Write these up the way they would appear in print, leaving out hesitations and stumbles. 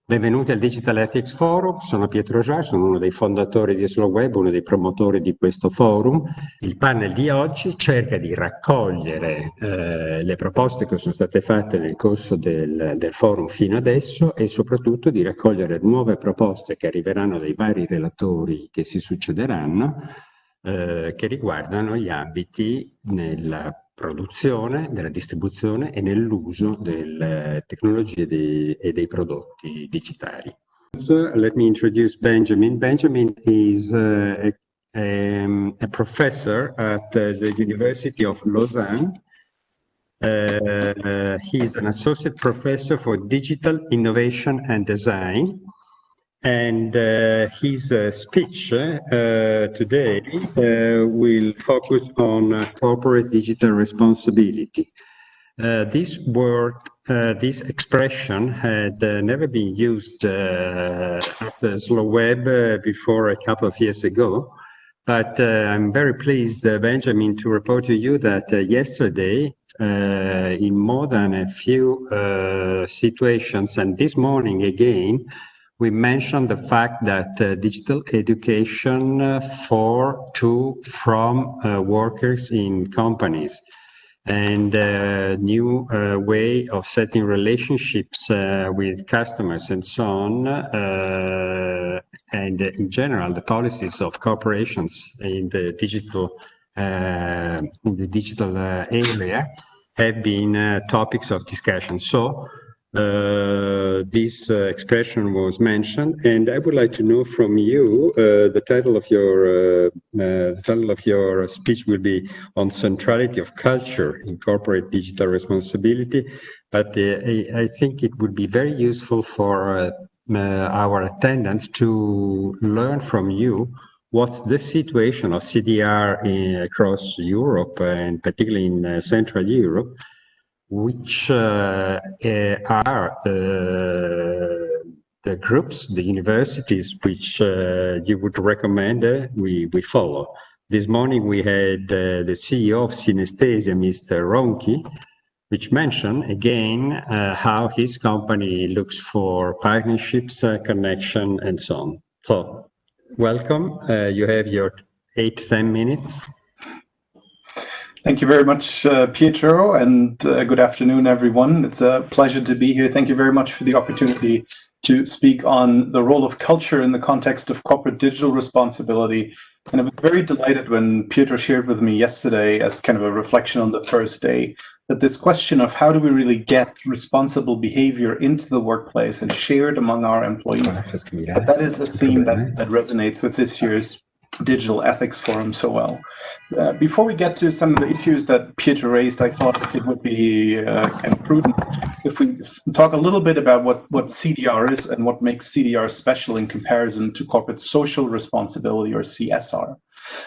Benvenuti al Digital Ethics Forum, sono Pietro Jarre, sono uno dei fondatori di Sloweb, uno dei promotori di questo forum. Il panel di oggi cerca di raccogliere le proposte che sono state fatte nel corso del forum fino adesso e soprattutto di raccogliere nuove proposte che arriveranno dai vari relatori che si succederanno, che riguardano gli ambiti nella produzione, della distribuzione e nell'uso delle tecnologie e dei prodotti digitali. So, let me introduce Benjamin. Benjamin is a professor at the University of Lausanne. He is an associate professor for digital innovation and design. And his speech today will focus on corporate digital responsibility. This word, this expression had never been used at Sloweb before a couple of years ago. But I'm very pleased, Benjamin, to report to you that yesterday, in more than a few situations, and this morning again, we mentioned the fact that digital education from workers in companies and new way of setting relationships with customers and so on, and in general the policies of corporations in the digital area have been topics of discussion. So this expression was mentioned, and I would like to know from you. The title of your speech will be on centrality of culture in corporate digital responsibility. But I think it would be very useful for our attendants to learn from you what's the situation of CDR across Europe, and particularly in Central Europe. Which are the groups, the universities, which you would recommend we follow. This morning we had the CEO of Synesthesia, Mr. Ronchi, which mentioned again how his company looks for partnerships, connection, and so on. So, welcome. You have your 8-10 minutes. Thank you very much, Pietro, and good afternoon, everyone. It's a pleasure to be here. Thank you very much for the opportunity to speak on the role of culture in the context of corporate digital responsibility. And I was very delighted when Pietro shared with me yesterday, as kind of a reflection on the first day, that this question of how do we really get responsible behavior into the workplace and shared among our employees, that is a theme that resonates with this year's Digital Ethics Forum so well. Before we get to some of the issues that Pietro raised, I thought it would be kind of prudent if we talk a little bit about what CDR is and what makes CDR special in comparison to corporate social responsibility, or CSR.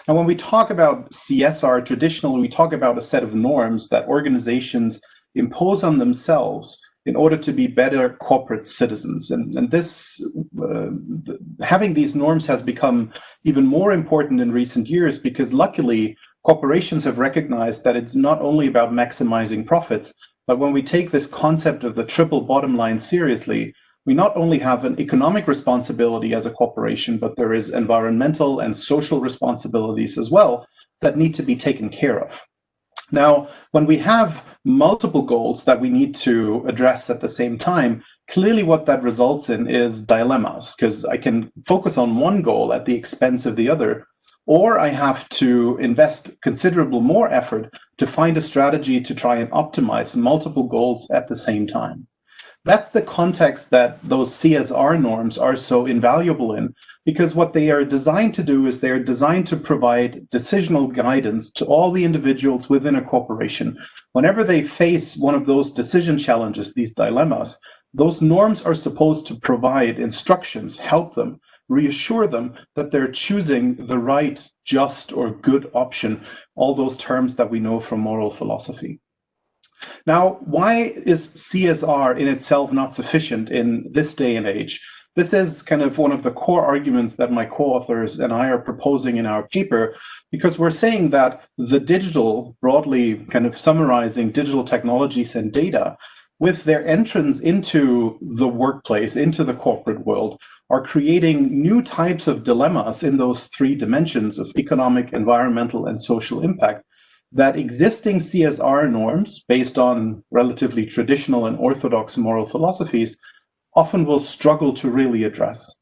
Now, when we talk about CSR, traditionally we talk about a set of norms that organizations impose on themselves in order to be better corporate citizens. And this, having these norms has become even more important in recent years, because luckily corporations have recognized that it's not only about maximizing profits, but when we take this concept of the triple bottom line seriously, we not only have an economic responsibility as a corporation, but there is environmental and social responsibilities as well that need to be taken care of. Now, when we have multiple goals that we need to address at the same time, clearly what that results in is dilemmas, because I can focus on one goal at the expense of the other, or I have to invest considerable more effort to find a strategy to try and optimize multiple goals at the same time. That's the context that those CSR norms are so invaluable in, because what they are designed to do is they are designed to provide decisional guidance to all the individuals within a corporation. Whenever they face one of those decision challenges, these dilemmas, those norms are supposed to provide instructions, help them, reassure them that they're choosing the right, just, or good option, all those terms that we know from moral philosophy. Now, why is CSR in itself not sufficient in this day and age? This is kind of one of the core arguments that my co-authors and I are proposing in our paper, because we're saying that the digital, broadly kind of summarizing digital technologies and data, with their entrance into the workplace, into the corporate world, are creating new types of dilemmas in those three dimensions of economic, environmental, and social impact that existing CSR norms, based on relatively traditional and orthodox moral philosophies, often will struggle to really address.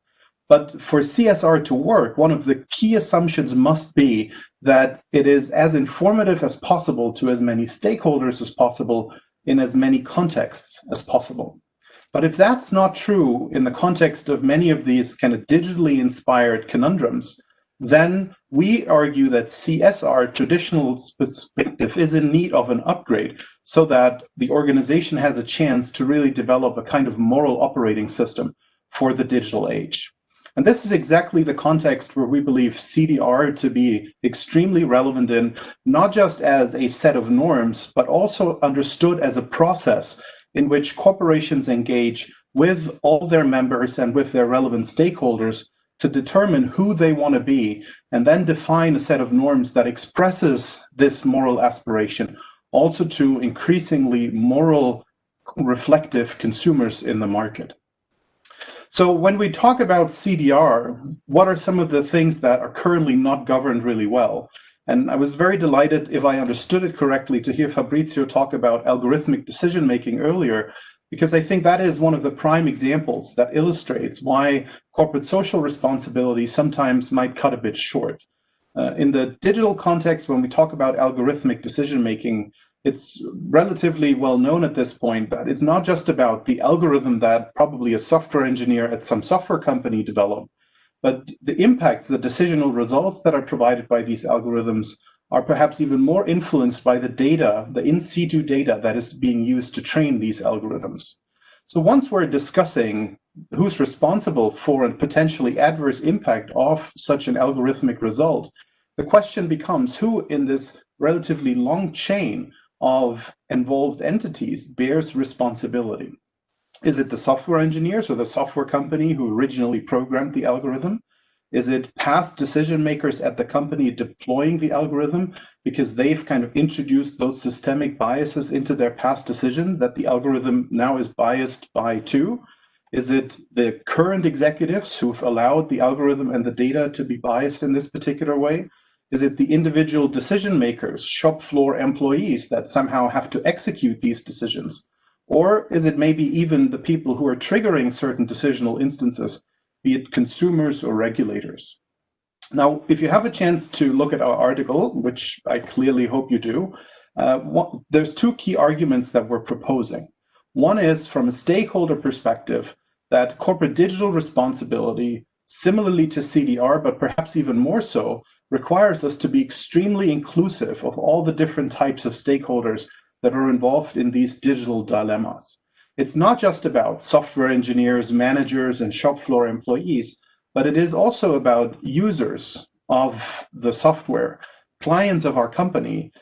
But for CSR to work, one of the key assumptions must be that it is as informative as possible to as many stakeholders as possible in as many contexts as possible. But if that's not true in the context of many of these kind of digitally inspired conundrums, then we argue that CSR traditional perspective is in need of an upgrade so that the organization has a chance to really develop a kind of moral operating system for the digital age. And this is exactly the context where we believe CDR to be extremely relevant in, not just as a set of norms, but also understood as a process in which corporations engage with all their members and with their relevant stakeholders to determine who they want to be, and then define a set of norms that expresses this moral aspiration, also to increasingly moral reflective consumers in the market. So when we talk about CDR, what are some of the things that are currently not governed really well? And I was very delighted, if I understood it correctly, to hear Fabrizio talk about algorithmic decision-making earlier, because I think that is one of the prime examples that illustrates why corporate social responsibility sometimes might cut a bit short. In the digital context, when we talk about algorithmic decision-making, it's relatively well known at this point that it's not just about the algorithm that probably a software engineer at some software company developed, but the impacts, the decisional results that are provided by these algorithms are perhaps even more influenced by the data, the in situ data that is being used to train these algorithms. So once we're discussing who's responsible for a potentially adverse impact of such an algorithmic result, the question becomes who in this relatively long chain of involved entities bears responsibility. Is it the software engineers or the software company who originally programmed the algorithm? Is it past decision makers at the company deploying the algorithm because they've kind of introduced those systemic biases into their past decision that the algorithm now is biased by too? Is it the current executives who've allowed the algorithm and the data to be biased in this particular way? Is it the individual decision makers, shop floor employees that somehow have to execute these decisions? Or is it maybe even the people who are triggering certain decisional instances, be it consumers or regulators? Now, if you have a chance to look at our article, which I clearly hope you do, there's two key arguments that we're proposing. One is from a stakeholder perspective that corporate digital responsibility, similarly to CDR, but perhaps even more so, requires us to be extremely inclusive of all the different types of stakeholders that are involved in these digital dilemmas. It's not just about software engineers, managers, and shop floor employees, but it is also about users of the software, clients of our company,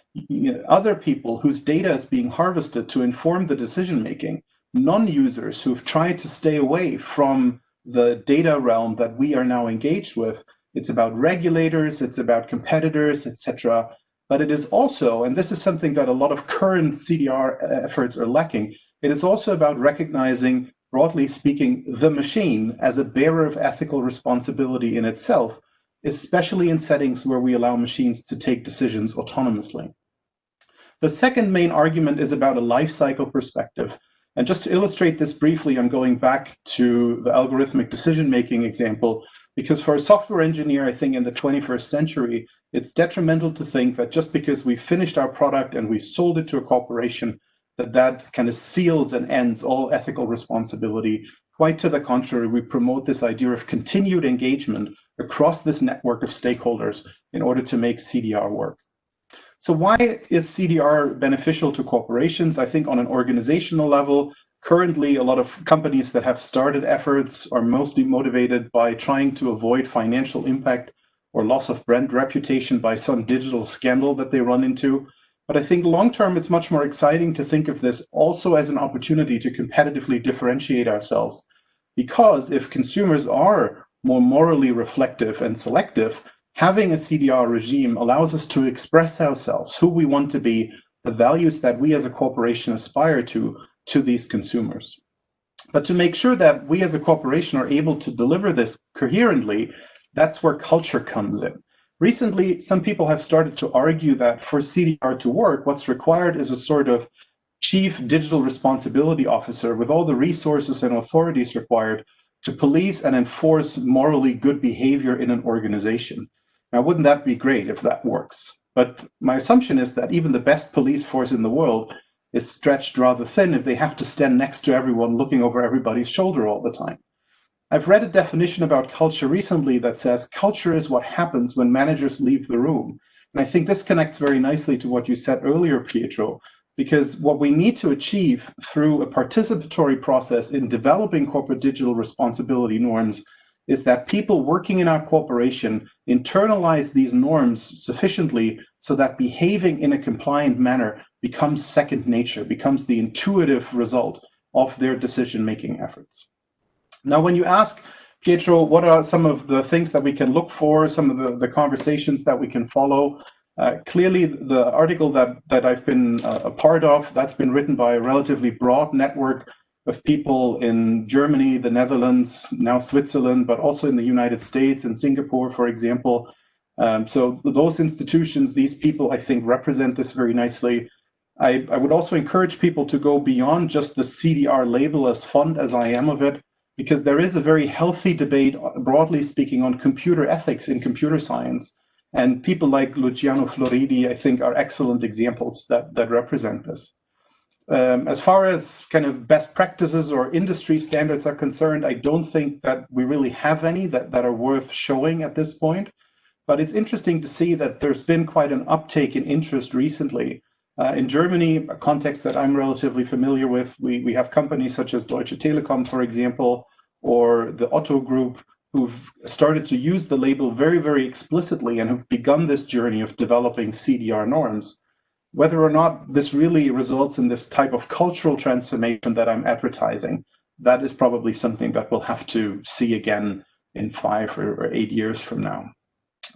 other people whose data is being harvested to inform the decision-making, non-users who've tried to stay away from the data realm that we are now engaged with. It's about regulators, it's about competitors, etc. But it is also, and this is something that a lot of current CDR efforts are lacking, it is also about recognizing, broadly speaking, the machine as a bearer of ethical responsibility in itself, especially in settings where we allow machines to take decisions autonomously. The second main argument is about a life cycle perspective. And just to illustrate this briefly, I'm going back to the algorithmic decision-making example, because for a software engineer, I think in the 21st century, it's detrimental to think that just because we finished our product and we sold it to a corporation, that kind of seals and ends all ethical responsibility. Quite to the contrary, we promote this idea of continued engagement across this network of stakeholders in order to make CDR work. So why is CDR beneficial to corporations? I think on an organizational level, currently a lot of companies that have started efforts are mostly motivated by trying to avoid financial impact or loss of brand reputation by some digital scandal that they run into. But I think long-term, it's much more exciting to think of this also as an opportunity to competitively differentiate ourselves. Because if consumers are more morally reflective and selective, having a CDR regime allows us to express ourselves, who we want to be, the values that we as a corporation aspire to, to these consumers. But to make sure that we as a corporation are able to deliver this coherently, that's where culture comes in. Recently, some people have started to argue that for CDR to work, what's required is a sort of chief digital responsibility officer with all the resources and authorities required to police and enforce morally good behavior in an organization. Now, wouldn't that be great if that works? But my assumption is that even the best police force in the world is stretched rather thin if they have to stand next to everyone looking over everybody's shoulder all the time. I've read a definition about culture recently that says culture is what happens when managers leave the room. And I think this connects very nicely to what you said earlier, Pietro, because what we need to achieve through a participatory process in developing corporate digital responsibility norms is that people working in our corporation internalize these norms sufficiently so that behaving in a compliant manner becomes second nature, becomes the intuitive result of their decision-making efforts. Now, when you ask, Pietro, what are some of the things that we can look for, some of the conversations that we can follow, clearly the article that I've been a part of, that's been written by a relatively broad network of people in Germany, the Netherlands, now Switzerland, but also in the United States and Singapore, for example. So those institutions, these people, I think, represent this very nicely. I would also encourage people to go beyond just the CDR label, as fond as I am of it, because there is a very healthy debate, broadly speaking, on computer ethics in computer science. And people like Luciano Floridi, I think, are excellent examples that represent this. As far as kind of best practices or industry standards are concerned, I don't think that we really have any that are worth showing at this point. But it's interesting to see that there's been quite an uptake in interest recently. In Germany, a context that I'm relatively familiar with, we have companies such as Deutsche Telekom, for example, or the Otto Group, who've started to use the label very, very explicitly and have begun this journey of developing CDR norms. Whether or not this really results in this type of cultural transformation that I'm advertising, that is probably something that we'll have to see again in 5 or 8 years from now.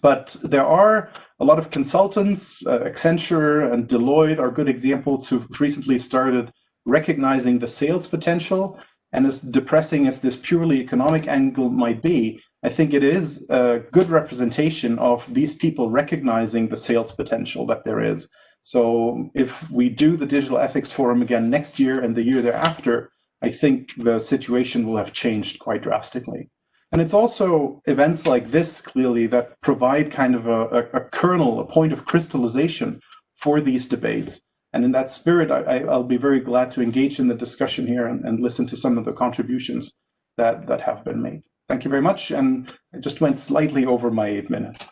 But there are a lot of consultants, Accenture and Deloitte are good examples who've recently started recognizing the sales potential. And as depressing as this purely economic angle might be, I think it is a good representation of these people recognizing the sales potential that there is. So if we do the Digital Ethics Forum again next year and the year thereafter, I think the situation will have changed quite drastically. And it's also events like this, clearly, that provide kind of a kernel, a point of crystallization for these debates. And in that spirit, I'll be very glad to engage in the discussion here and listen to some of the contributions that have been made. Thank you very much. And I just went slightly over my 8 minutes.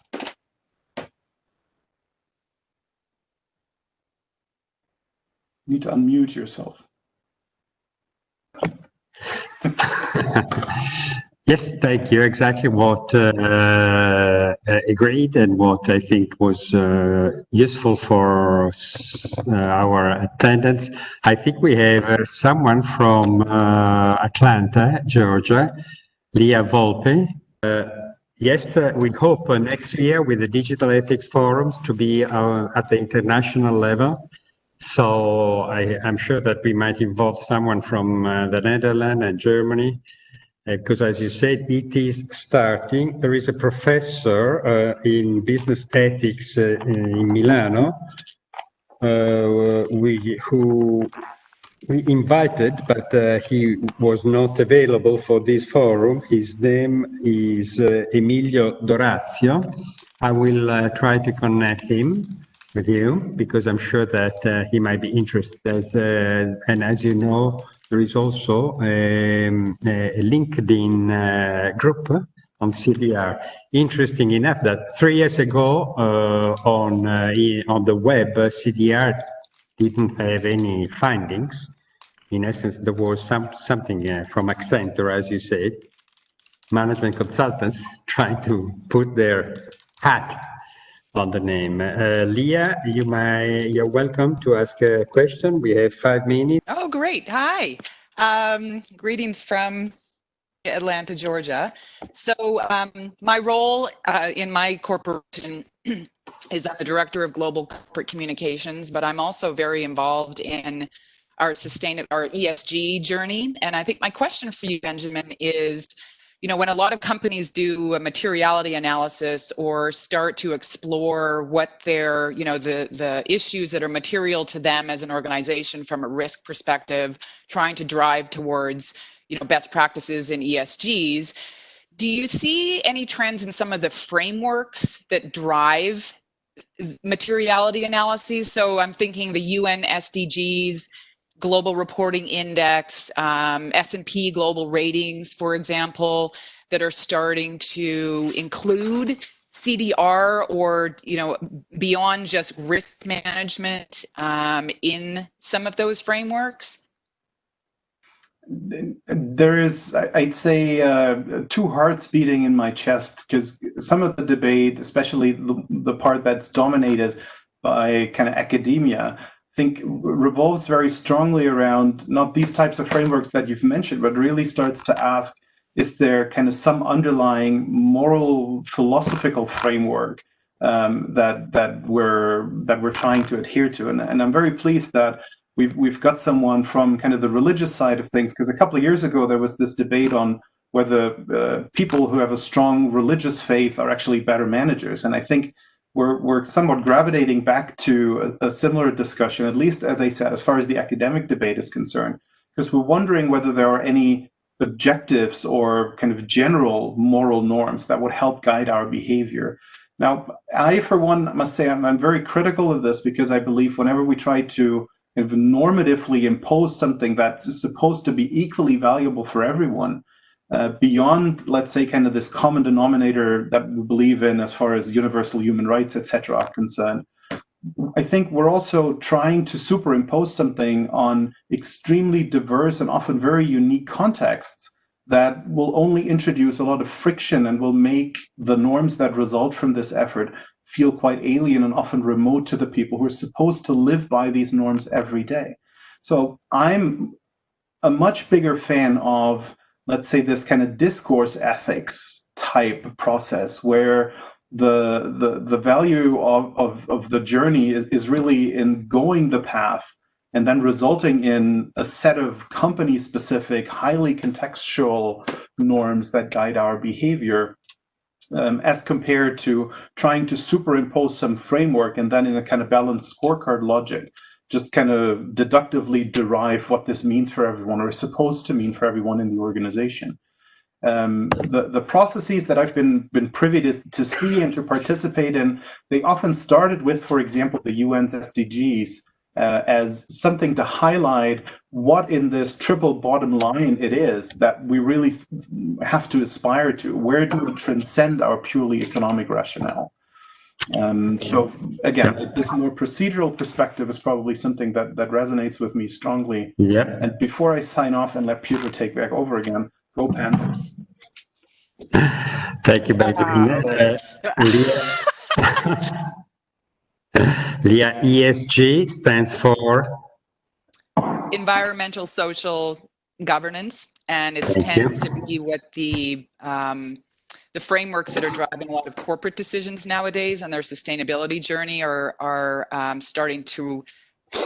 You need to unmute yourself. Yes, thank you. Exactly what agreed and what I think was useful for our attendance. I think we have someone from Atlanta, Georgia, Leah Volpe. Yes, we hope next year with the Digital Ethics Forums to be at the international level. So I'm sure that we might involve someone from the Netherlands and Germany. Because as you said, it is starting. There is a professor in business ethics in Milano who we invited, but he was not available for this forum. His name is Emilio Dorazio. I will try to connect him with you because I'm sure that he might be interested. And as you know, there is also a LinkedIn group on CDR. Interesting enough that 3 years ago on the web, CDR didn't have any findings. In essence, there was something from Accenture, as you said, management consultants trying to put their hat on the name. Leah, you're welcome to ask a question. We have 5 minutes. Oh, great. Hi. Greetings from Atlanta, Georgia. So my role in my corporation is I'm the Director of Global Corporate Communications, but I'm also very involved in our ESG journey. And I think my question for you, Benjamin, is, you know, when a lot of companies do a materiality analysis or start to explore what their, you know, the issues that are material to them as an organization from a risk perspective, trying to drive towards, you know, best practices in ESGs, do you see any trends in some of the frameworks that drive materiality analyses? So I'm thinking the UN.SGS, Global Reporting Index, S&P Global Ratings, for example, that are starting to include CDR or, you know, beyond just risk management in some of those frameworks? There is, I'd say, two hearts beating in my chest, because some of the debate, especially the part that's dominated by kind of academia, I think revolves very strongly around not these types of frameworks that you've mentioned, but really starts to ask, is there kind of some underlying moral philosophical framework that we're trying to adhere to? And I'm very pleased that we've got someone from kind of the religious side of things, because a couple of years ago there was this debate on whether people who have a strong religious faith are actually better managers. And I think we're somewhat gravitating back to a similar discussion, at least, as I said, as far as the academic debate is concerned, because we're wondering whether there are any objectives or kind of general moral norms that would help guide our behavior. Now, I, for one, must say I'm very critical of this, because I believe whenever we try to kind of normatively impose something that's supposed to be equally valuable for everyone, beyond, let's say, kind of this common denominator that we believe in as far as universal human rights, etc., are concerned, I think we're also trying to superimpose something on extremely diverse and often very unique contexts that will only introduce a lot of friction and will make the norms that result from this effort feel quite alien and often remote to the people who are supposed to live by these norms every day. So I'm a much bigger fan of, let's say, this kind of discourse ethics type process, where the value of the journey is really in going the path and then resulting in a set of company-specific, highly contextual norms that guide our behavior, as compared to trying to superimpose some framework and then in a kind of balanced scorecard logic, just kind of deductively derive what this means for everyone, or is supposed to mean for everyone in the organization. The processes that I've been privy to see and to participate in, they often started with, for example, the UN's SDGs as something to highlight what in this triple bottom line it is that we really have to aspire to. Where do we transcend our purely economic rationale? So again, this more procedural perspective is probably something that resonates with me strongly. Yeah. And before I sign off and let Pietro take back over again, go Panthers. Thank you, Benjamin. Leah, ESG stands for Environmental Social Governance, and it tends to be what the frameworks that are driving a lot of corporate decisions nowadays on their sustainability journey are starting to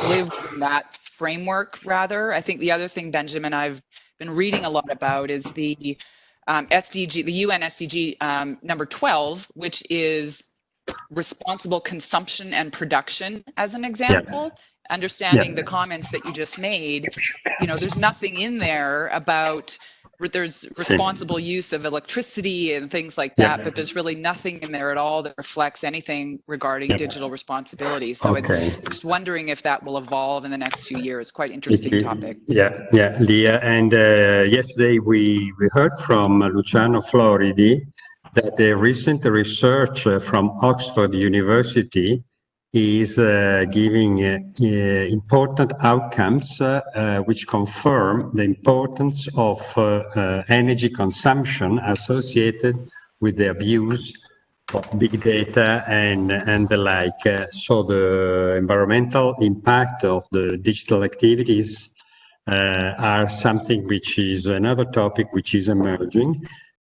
live from that framework, rather. I think the other thing, Benjamin, I've been reading a lot about is the SDG, the UN SDG number 12, which is responsible consumption and production, as an example. Understanding the comments that you just made, you know, there's nothing in there about there's responsible use of electricity and things like that, but there's really nothing in there at all that reflects anything regarding digital responsibility. So I'm just wondering if that will evolve in the next few years. Quite interesting topic. Yeah, Leah. And yesterday we heard from Luciano Floridi that the recent research from Oxford University is giving important outcomes which confirm the importance of energy consumption associated with the abuse of big data and the like. So the environmental impact of the digital activities are something which is another topic which is emerging.